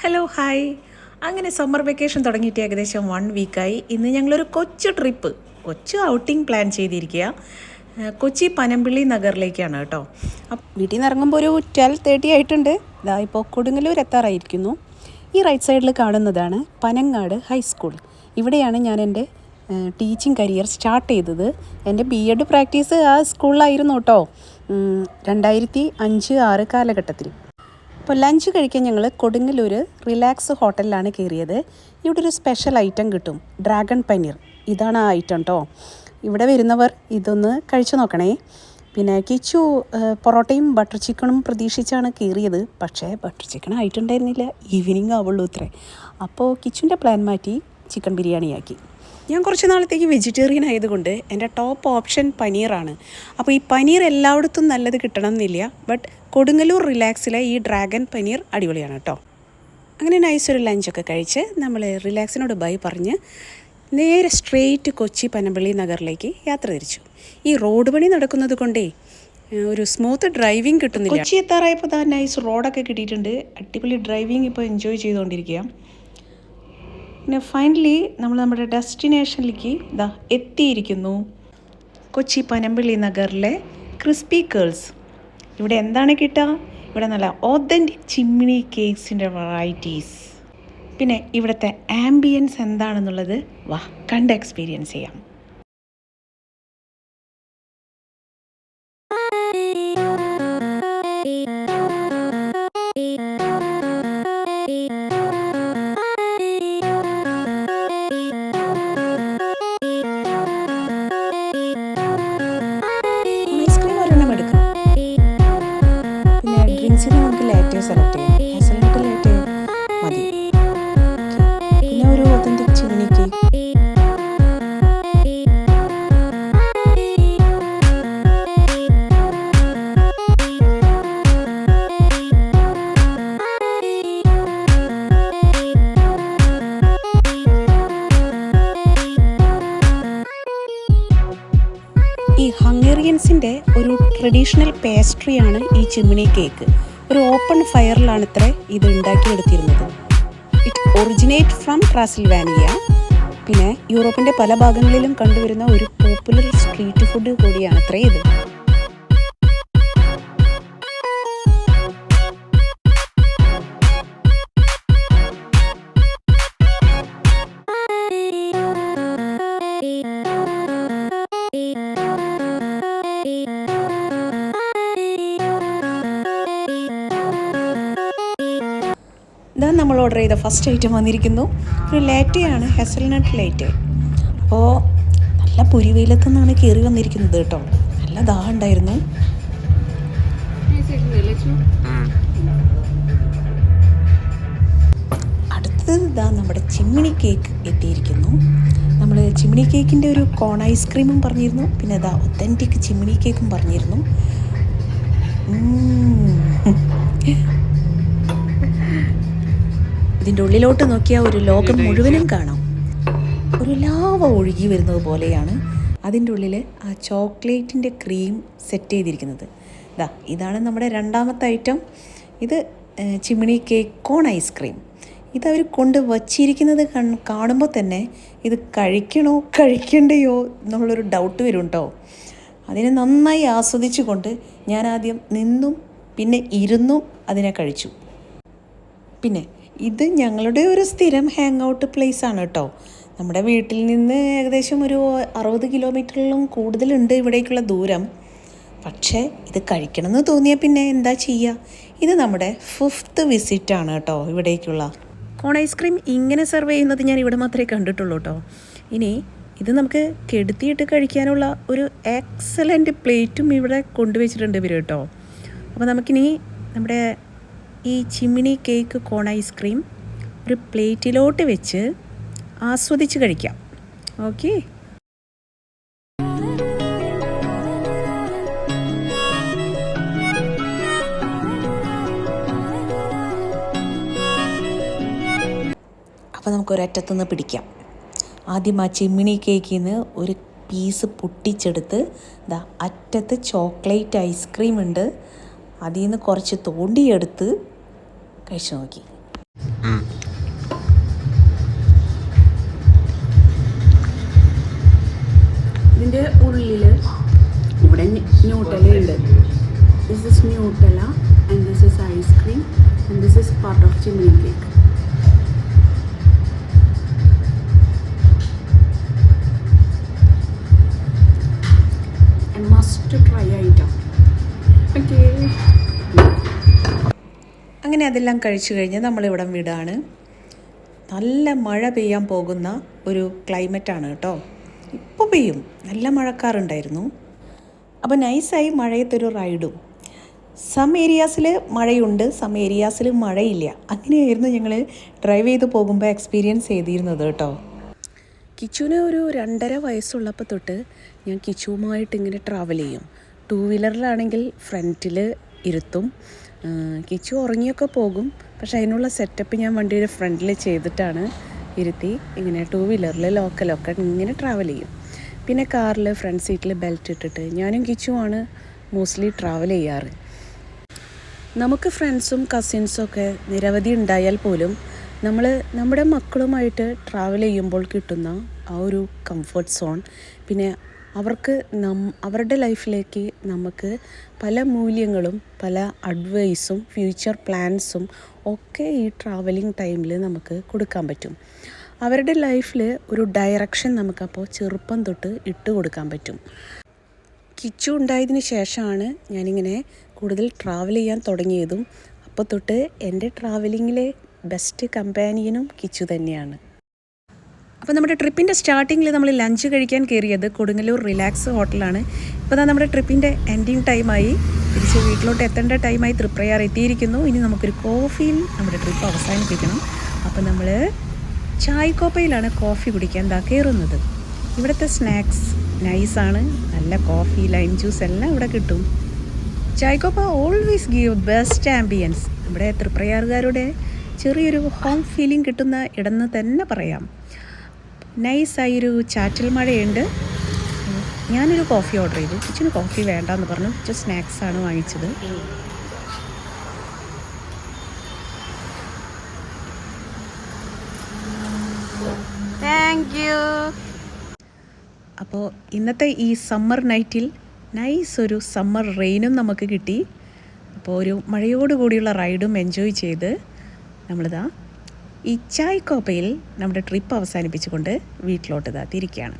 Hello hi. അങ്ങനെ summer vacation തുടങ്ങിയിട്ട് ഏകദേശം 1 വീക്കായി. ഇന്ന് ഞങ്ങളൊരു കൊച്ചു ഔട്ടിംഗ് പ്ലാൻ ചെയ്തിരിക്കുക. കൊച്ചി പനമ്പിള്ളി നഗറിലേക്കാണ് കേട്ടോ. വീട്ടിൽ നിന്ന് ഇറങ്ങുമ്പോൾ ഒരു 12:30 ആയിട്ടുണ്ട്. ഇതാ ഇപ്പോൾ കൊടുങ്ങല്ലൂർ എത്താറായിരിക്കുന്നു. ഈ റൈറ്റ് സൈഡിൽ കാണുന്നതാണ് പനങ്ങാട് ഹൈസ്കൂൾ. ഇവിടെയാണ് ഞാൻ എൻ്റെ ടീച്ചിങ് കരിയർ സ്റ്റാർട്ട് ചെയ്തത്. എൻ്റെ BEd പ്രാക്ടീസ് ആ സ്കൂളിലായിരുന്നു കേട്ടോ, 2005-06 കാലഘട്ടത്തിൽ. അപ്പോൾ ലഞ്ച് കഴിക്കാൻ ഞങ്ങൾ കൊടുങ്ങല്ലൂർ റിലാക്സ് ഹോട്ടലിലാണ് കയറിയത്. ഇവിടെ ഒരു സ്പെഷ്യൽ ഐറ്റം കിട്ടും, ഡ്രാഗൺ പനീർ. ഇതാണ് ആ ഐറ്റം കേട്ടോ. ഇവിടെ വരുന്നവർ ഇതൊന്ന് കഴിച്ചു നോക്കണേ. പിന്നെ കിച്ചു പൊറോട്ടയും ബട്ടർ ചിക്കനും പ്രതീക്ഷിച്ചാണ് കയറിയത്. പക്ഷേ ബട്ടർ ചിക്കൻ ആയിട്ടുണ്ടായിരുന്നില്ല, ഈവനിങ് ആവുള്ളൂ ഇത്രേ. അപ്പോൾ കിച്ചുവിൻ്റെ പ്ലാൻ മാറ്റി ചിക്കൻ ബിരിയാണിയാക്കി. ഞാൻ കുറച്ച് നാളത്തേക്ക് വെജിറ്റേറിയൻ ആയതുകൊണ്ട് എൻ്റെ ടോപ്പ് ഓപ്ഷൻ പനീറാണ്. അപ്പോൾ ഈ പനീർ എല്ലായിടത്തും നല്ലത് കിട്ടണം എന്നില്ല, ബട്ട് കൊടുങ്ങല്ലൂർ റിലാക്സിലെ ഈ ഡ്രാഗൺ പനീർ അടിപൊളിയാണ് കേട്ടോ. അങ്ങനെ നൈസൊരു ലഞ്ചൊക്കെ കഴിച്ച് നമ്മൾ റിലാക്സിനോട് ബൈ പറഞ്ഞ് നേരെ സ്ട്രെയിറ്റ് കൊച്ചി പനമ്പിള്ളി നഗറിലേക്ക് യാത്ര തിരിച്ചു. ഈ റോഡ് പണി നടക്കുന്നത് കൊണ്ടേ ഒരു സ്മൂത്ത് ഡ്രൈവിംഗ് കിട്ടുന്നില്ല. കൊച്ചി എത്താറായപ്പോൾ നൈസ് റോഡൊക്കെ കിട്ടിയിട്ടുണ്ട്. അടിപൊളി ഡ്രൈവിംഗ് ഇപ്പോൾ എൻജോയ് ചെയ്തുകൊണ്ടിരിക്കുക. പിന്നെ ഫൈനലി നമ്മൾ നമ്മുടെ ഡെസ്റ്റിനേഷനിലേക്ക് എത്തിയിരിക്കുന്നു. കൊച്ചി പനമ്പിള്ളി നഗറിലെ ക്രിസ്പി കേൾസ്. ഇവിടെ എന്താണ് കിട്ടുക? ഇവിടെ നല്ല ഓതൻറ്റിക് ചിമ്മിനി കേക്ക്സിൻ്റെ വെറൈറ്റീസ്. പിന്നെ ഇവിടുത്തെ ആംബിയൻസ് എന്താണെന്നുള്ളത് കണ്ട് എക്സ്പീരിയൻസ് ചെയ്യാം. നമുക്ക് ലാറ്റെ സെലക്ട് ചെയ്യാം. ഹേസൽനട്ട് ലാറ്റെ മതി. പിന്നെ ഒരു ഒതൻറ്റിക് ചിമ്മിനി കേക്ക്. ഈ ഹംഗേറിയൻസിൻ്റെ ഒരു ട്രഡീഷണൽ പേസ്ട്രിയാണ് ഈ ചിമ്മിനി കേക്ക്. ഒരു ഓപ്പൺ ഫയറിലാണ് ഇത് ഉണ്ടാക്കിയെടുത്തിരുന്നത്. It originate from Transylvania. പിന്നെ യൂറോപ്പിൻ്റെ പല ഭാഗങ്ങളിലും കണ്ടുവരുന്ന ഒരു പോപ്പുലർ സ്ട്രീറ്റ് ഫുഡ് കൂടിയാണ് ഇത്. ഇതാ നമ്മൾ ഓർഡർ ചെയ്ത ഫസ്റ്റ് ഐറ്റം വന്നിരിക്കുന്നു. ഒരു ലാറ്റയാണ്, ഹേസൽനട്ട് ലാറ്റെ. അപ്പോൾ നല്ല പുരിവെയിലത്തു നിന്നാണ് കയറി വന്നിരിക്കുന്നത് കേട്ടോ. നല്ല ദാഹം ഉണ്ടായിരുന്നു. അടുത്തത് നമ്മുടെ ചിമ്മിനി കേക്ക് എത്തിയിരിക്കുന്നു. നമ്മൾ ചിമ്മിനി കേക്കിൻ്റെ ഒരു കോൺ ഐസ്ക്രീമും പറഞ്ഞിരുന്നു, പിന്നെ ഒത്തൻറ്റിക് ചിമ്മിനി കേക്കും പറഞ്ഞിരുന്നു. ഇതിൻ്റെ ഉള്ളിലോട്ട് നോക്കിയാൽ ഒരു ലോകം മുഴുവനും കാണാം. ഒരു ലാവ ഒഴുകി വരുന്നത് പോലെയാണ് അതിൻ്റെ ഉള്ളിൽ ആ ചോക്ലേറ്റിൻ്റെ ക്രീം സെറ്റ് ചെയ്തിരിക്കുന്നത്. ഇതാണ് നമ്മുടെ രണ്ടാമത്തെ ഐറ്റം. ഇത് ചിമ്മിനി കേക്ക് കോൺ ഐസ്ക്രീം. ഇതവർ കൊണ്ട് വച്ചിരിക്കുന്നത് കാണുമ്പോൾ തന്നെ ഇത് കഴിക്കണ്ടയോ എന്നുള്ളൊരു ഡൗട്ട് വരും കേട്ടോ. അതിനെ നന്നായി ആസ്വദിച്ചു കൊണ്ട് ഞാൻ ആദ്യം നിന്നും പിന്നെ ഇരുന്നും അതിനെ കഴിച്ചു. പിന്നെ ഇത് ഞങ്ങളുടെ ഒരു സ്ഥിരം ഹാങ് ഔട്ട് പ്ലേസ് ആണ് കേട്ടോ. നമ്മുടെ വീട്ടിൽ നിന്ന് ഏകദേശം ഒരു 60 കിലോമീറ്ററിലും കൂടുതലുണ്ട് ഇവിടേക്കുള്ള ദൂരം. പക്ഷേ ഇത് കഴിക്കണമെന്ന് തോന്നിയാൽ പിന്നെ എന്താ ചെയ്യുക. ഇത് നമ്മുടെ 5th വിസിറ്റാണ് കേട്ടോ ഇവിടേക്കുള്ള. കോൺ ഐസ്ക്രീം ഇങ്ങനെ സെർവ് ചെയ്യുന്നത് ഞാൻ ഇവിടെ മാത്രമേ കണ്ടിട്ടുള്ളൂ കേട്ടോ. ഇനി ഇത് നമുക്ക് കെടുത്തിയിട്ട് കഴിക്കാനുള്ള ഒരു എക്സലൻറ്റ് പ്ലേറ്റും ഇവിടെ കൊണ്ടുവച്ചിട്ടുണ്ട് ഇവർ കേട്ടോ. അപ്പോൾ നമുക്കിനി നമ്മുടെ ഈ ചിമ്മിനി കേക്ക് കോൺ ഐസ്ക്രീം ഒരു പ്ലേറ്റിലോട്ട് വെച്ച് ആസ്വദിച്ച് കഴിക്കാം. ഓക്കെ. അപ്പോൾ നമുക്കൊരറ്റത്തുനിന്ന് പിടിക്കാം. ആദ്യം ആ ചിമ്മിനി കേക്കിൽ നിന്ന് ഒരു പീസ് പൊട്ടിച്ചെടുത്ത് അറ്റത്ത് ചോക്ലേറ്റ് ഐസ്ക്രീം ഉണ്ട്, അതിൽ നിന്ന് കുറച്ച് തോണ്ടിയെടുത്ത് കഴിച്ചു നോക്കി. ഇതിൻ്റെ ഉള്ളിൽ ഇവിടെ ന്യൂട്ടലയുണ്ട്. This is Nutella and this is ice cream and this is part of chimney cake. Must try item. Okay. അങ്ങനെ അതെല്ലാം കഴിച്ചു കഴിഞ്ഞ് നമ്മളിവിടം വിടാണ്. നല്ല മഴ പെയ്യാൻ പോകുന്ന ഒരു ക്ലൈമറ്റാണ് കേട്ടോ. ഇപ്പോൾ പെയ്യും, നല്ല മഴക്കാറുണ്ടായിരുന്നു. അപ്പോൾ നൈസായി മഴയത്തൊരു റൈഡും. സം ഏരിയാസിൽ മഴയുണ്ട്, സം ഏരിയാസിൽ മഴയില്ല. അങ്ങനെയായിരുന്നു ഞങ്ങൾ ഡ്രൈവ് ചെയ്ത് പോകുമ്പോൾ എക്സ്പീരിയൻസ് ചെയ്തിരുന്നത് കേട്ടോ. കിച്ചുവിന് ഒരു 2.5 വയസ്സുള്ളപ്പോൾ തൊട്ട് ഞാൻ കിച്ചുവുമായിട്ട് ഇങ്ങനെ ട്രാവൽ ചെയ്യും. 2 വീലറിലാണെങ്കിൽ ഫ്രണ്ടിൽ ഇരുത്തും. കിച്ചു ഉറങ്ങിയൊക്കെ പോകും, പക്ഷേ അതിനുള്ള സെറ്റപ്പ് ഞാൻ വണ്ടിയുടെ ഫ്രണ്ടിൽ ചെയ്തിട്ടാണ് ഇരുത്തി ഇങ്ങനെ 2 വീലറിൽ ലോക്കലൊക്കെ ഇങ്ങനെ ട്രാവൽ ചെയ്യും. പിന്നെ കാറിൽ ഫ്രണ്ട് സീറ്റിൽ ബെൽറ്റ് ഇട്ടിട്ട് ഞാനും കിച്ചുവാണ് മോസ്റ്റ്ലി ട്രാവൽ ചെയ്യാറ്. നമുക്ക് ഫ്രണ്ട്സും കസിൻസും ഒക്കെ നിരവധി ഉണ്ടായാൽ പോലും നമ്മൾ നമ്മുടെ മക്കളുമായിട്ട് ട്രാവൽ ചെയ്യുമ്പോൾ കിട്ടുന്ന ആ ഒരു കംഫർട്ട് സോൺ, പിന്നെ അവർക്ക് അവരുടെ ലൈഫിലേക്ക് നമുക്ക് പല മൂല്യങ്ങളും പല അഡ്വൈസും ഫ്യൂച്ചർ പ്ലാൻസും ഒക്കെ ഈ ട്രാവലിംഗ് ടൈമിൽ നമുക്ക് കൊടുക്കാൻ പറ്റും. അവരുടെ ലൈഫിൽ ഒരു ഡയറക്ഷൻ നമുക്കപ്പോൾ ചെറുപ്പം തൊട്ട് ഇട്ട് കൊടുക്കാൻ പറ്റും. കിച്ചു ഉണ്ടായതിന് ശേഷമാണ് ഞാനിങ്ങനെ കൂടുതൽ ട്രാവൽ ചെയ്യാൻ തുടങ്ങിയതും. അപ്പോൾ തൊട്ട് എൻ്റെ ട്രാവലിങ്ങിലെ ബെസ്റ്റ് കമ്പാനിയനും കിച്ചു തന്നെയാണ്. അപ്പോൾ നമ്മുടെ ട്രിപ്പിൻ്റെ സ്റ്റാർട്ടിങ്ങിൽ നമ്മൾ ലഞ്ച് കഴിക്കാൻ കയറിയത് കൊടുങ്ങല്ലൂർ റിലാക്സ് ഹോട്ടലാണ്. ഇപ്പോൾ നമ്മുടെ ട്രിപ്പിൻ്റെ എൻഡിങ് ടൈമായി, തിരിച്ച് വീട്ടിലോട്ട് എത്തേണ്ട ടൈമായി. തൃപ്രയാർ എത്തിയിരിക്കുന്നു. ഇനി നമുക്കൊരു കോഫിയിൽ നമ്മുടെ ട്രിപ്പ് അവസാനിപ്പിക്കണം. അപ്പോൾ നമ്മൾ ചായക്കോപ്പയിലാണ് കോഫി കുടിക്കാൻ കയറുന്നത്. ഇവിടുത്തെ സ്നാക്സ് നൈസാണ്, നല്ല കോഫി ലൈം ജ്യൂസ് എല്ലാം ഇവിടെ കിട്ടും. ചായക്കോപ്പ ഓൾവേസ് ഗീവ് ബെസ്റ്റ് ആംബിയൻസ്. നമ്മുടെ തൃപ്രയാറുകാരുടെ ചെറിയൊരു ഹോം ഫീലിംഗ് കിട്ടുന്ന ഇടന്ന് തന്നെ പറയാം. നൈസായൊരു ചാറ്റൽ മഴയുണ്ട്. ഞാനൊരു കോഫി ഓർഡർ ചെയ്തു. കിച്ചന് കോഫി വേണ്ടെന്ന് പറഞ്ഞു. ജസ്റ്റ് സ്നാക്സാണ് വാങ്ങിച്ചത്. Thank you. അപ്പോൾ ഇന്നത്തെ ഈ സമ്മർ നൈറ്റിൽ നൈസ് ഒരു സമ്മർ റെയിനും നമുക്ക് കിട്ടി. അപ്പോൾ ഒരു മഴയോടുകൂടിയുള്ള റൈഡും എൻജോയ് ചെയ്ത് നമ്മളിതാ ഈ ചായക്കോപ്പയിൽ നമ്മുടെ ട്രിപ്പ് അവസാനിപ്പിച്ചുകൊണ്ട് വീട്ടിലോട്ട് തിരിക്കുകയാണ്.